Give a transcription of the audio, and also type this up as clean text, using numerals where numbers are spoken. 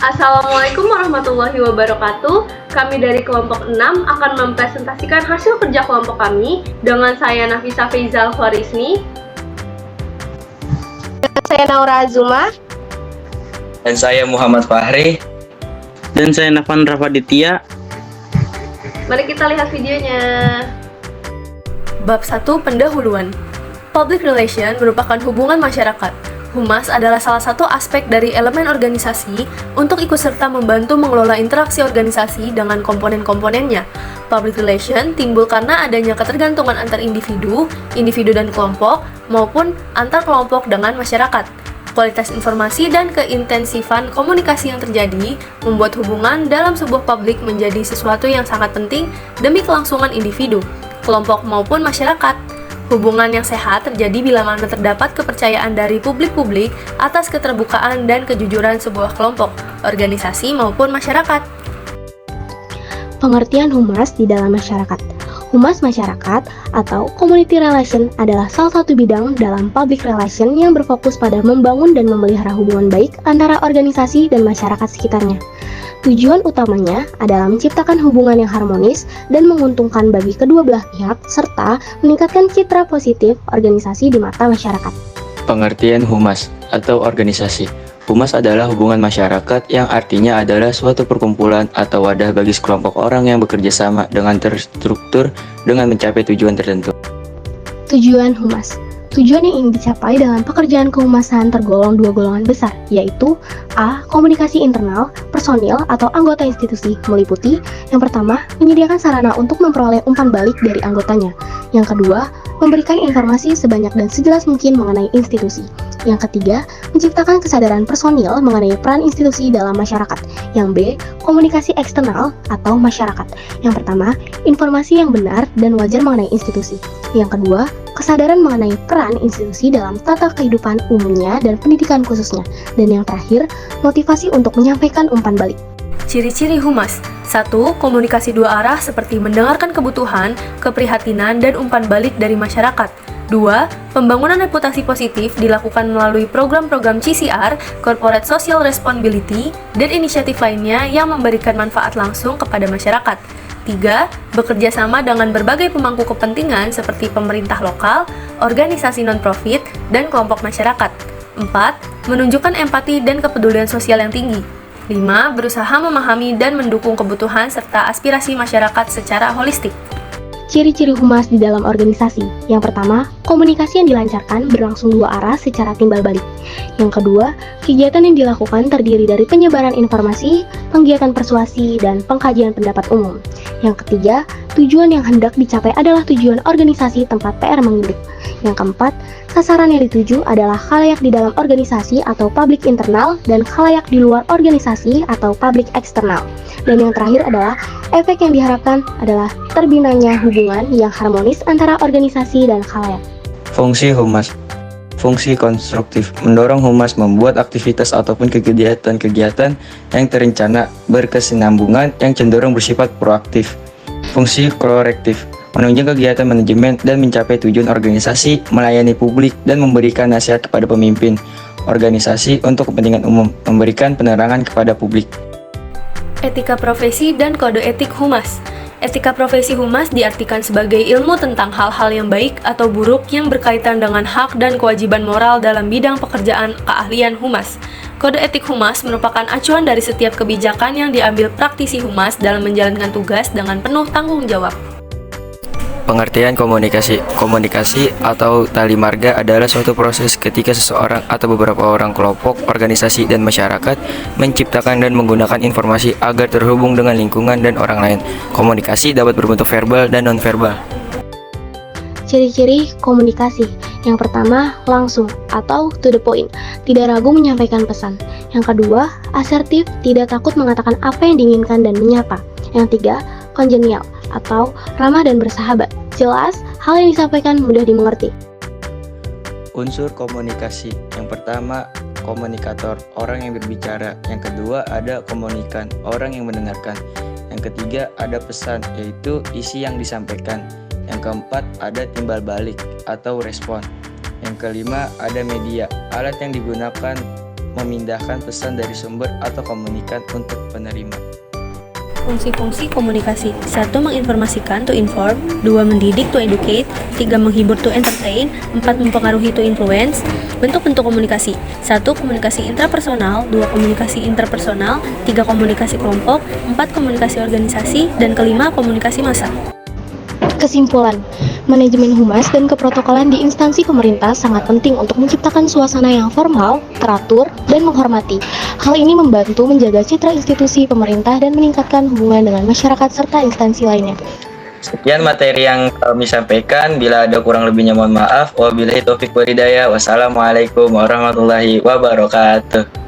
Assalamualaikum warahmatullahi wabarakatuh. Kami dari kelompok 6 akan mempresentasikan hasil kerja kelompok kami dengan saya Nafisa Faizal Khwarizmi. Saya Naura Azuma. Dan saya Muhammad Fahri. Dan saya Nafan Rafaditya. Mari kita lihat videonya. Bab 1 Pendahuluan. Public Relation merupakan hubungan masyarakat. Humas adalah salah satu aspek dari elemen organisasi untuk ikut serta membantu mengelola interaksi organisasi dengan komponen-komponennya. Public relation timbul karena adanya ketergantungan antar individu, individu dan kelompok, maupun antar kelompok dengan masyarakat. Kualitas informasi dan keintensifan komunikasi yang terjadi membuat hubungan dalam sebuah publik menjadi sesuatu yang sangat penting demi kelangsungan individu, kelompok maupun masyarakat. Hubungan yang sehat terjadi bila mana terdapat kepercayaan dari publik-publik atas keterbukaan dan kejujuran sebuah kelompok, organisasi maupun masyarakat. Pengertian humas di dalam masyarakat. Humas masyarakat atau community relation adalah salah satu bidang dalam public relation yang berfokus pada membangun dan memelihara hubungan baik antara organisasi dan masyarakat sekitarnya. Tujuan utamanya adalah menciptakan hubungan yang harmonis dan menguntungkan bagi kedua belah pihak, serta meningkatkan citra positif organisasi di mata masyarakat. Pengertian humas atau organisasi. Humas adalah hubungan masyarakat yang artinya adalah suatu perkumpulan atau wadah bagi sekelompok orang yang bekerja sama dengan terstruktur dengan mencapai tujuan tertentu. Tujuan humas. Tujuan yang ingin dicapai dalam pekerjaan kehumasan tergolong dua golongan besar, yaitu A. Komunikasi internal, personil atau anggota institusi, meliputi yang pertama, menyediakan sarana untuk memperoleh umpan balik dari anggotanya. Yang kedua, memberikan informasi sebanyak dan sejelas mungkin mengenai institusi. Yang ketiga, menciptakan kesadaran personil mengenai peran institusi dalam masyarakat. Yang B. Komunikasi eksternal atau masyarakat. Yang pertama, informasi yang benar dan wajar mengenai institusi. Yang kedua, kesadaran mengenai peran institusi dalam tata kehidupan umumnya dan pendidikan khususnya. Dan yang terakhir, motivasi untuk menyampaikan umpan balik. Ciri-ciri humas. 1. Komunikasi dua arah seperti mendengarkan kebutuhan, keprihatinan, dan umpan balik dari masyarakat. 2. Pembangunan reputasi positif dilakukan melalui program-program CSR, Corporate Social Responsibility, dan inisiatif lainnya yang memberikan manfaat langsung kepada masyarakat. 3. Bekerja sama dengan berbagai pemangku kepentingan seperti pemerintah lokal, organisasi non-profit, dan kelompok masyarakat. 4. Menunjukkan empati dan kepedulian sosial yang tinggi. 5. Berusaha memahami dan mendukung kebutuhan serta aspirasi masyarakat secara holistik. Ciri-ciri humas di dalam organisasi. Yang pertama, komunikasi yang dilancarkan berlangsung dua arah secara timbal balik. Yang kedua, kegiatan yang dilakukan terdiri dari penyebaran informasi, penggiatan persuasi, dan pengkajian pendapat umum. Yang ketiga, tujuan yang hendak dicapai adalah tujuan organisasi tempat PR menginduk. Yang keempat, sasaran yang dituju adalah khalayak di dalam organisasi atau publik internal dan khalayak di luar organisasi atau publik eksternal. Dan yang terakhir adalah efek yang diharapkan adalah terbinanya hubungan yang harmonis antara organisasi dan khalayak. Fungsi humas. Fungsi konstruktif mendorong humas membuat aktivitas ataupun kegiatan-kegiatan yang terencana berkesinambungan yang cenderung bersifat proaktif. Fungsi korektif menunjang kegiatan manajemen dan mencapai tujuan organisasi, melayani publik dan memberikan nasihat kepada pemimpin organisasi untuk kepentingan umum, memberikan penerangan kepada publik. Etika profesi dan kode etik humas. Etika profesi humas diartikan sebagai ilmu tentang hal-hal yang baik atau buruk yang berkaitan dengan hak dan kewajiban moral dalam bidang pekerjaan keahlian humas. Kode etik humas merupakan acuan dari setiap kebijakan yang diambil praktisi humas dalam menjalankan tugas dengan penuh tanggung jawab. Pengertian komunikasi. Komunikasi atau tali marga adalah suatu proses ketika seseorang atau beberapa orang kelompok, organisasi, dan masyarakat menciptakan dan menggunakan informasi agar terhubung dengan lingkungan dan orang lain. Komunikasi dapat berbentuk verbal dan non-verbal. Ciri-ciri komunikasi. Yang pertama, langsung atau to the point, tidak ragu menyampaikan pesan. Yang kedua, asertif, tidak takut mengatakan apa yang diinginkan dan menyapa. Yang tiga, congenial atau ramah dan bersahabat. Jelas, hal yang disampaikan mudah dimengerti. Unsur komunikasi. Yang pertama, komunikator, orang yang berbicara. Yang kedua, ada komunikan, orang yang mendengarkan. Yang ketiga, ada pesan, yaitu isi yang disampaikan. Yang keempat, ada timbal balik atau respon. Yang kelima, ada media, alat yang digunakan memindahkan pesan dari sumber atau komunikan untuk penerima. Fungsi-fungsi komunikasi. 1. Menginformasikan, to inform. 2. Mendidik, to educate. 3. Menghibur, to entertain. 4. Mempengaruhi, to influence. Bentuk-bentuk komunikasi. 1. Komunikasi intrapersonal. 2. Komunikasi interpersonal. 3. Komunikasi kelompok. 4. Komunikasi organisasi. Dan kelima, komunikasi massa. Kesimpulan, manajemen humas dan keprotokolan di instansi pemerintah sangat penting untuk menciptakan suasana yang formal, teratur, dan menghormati. Hal ini membantu menjaga citra institusi pemerintah dan meningkatkan hubungan dengan masyarakat serta instansi lainnya. Sekian materi yang kami sampaikan. Bila ada kurang lebihnya mohon maaf. Wabillahi taufiq wal hidayah. Wassalamualaikum warahmatullahi wabarakatuh.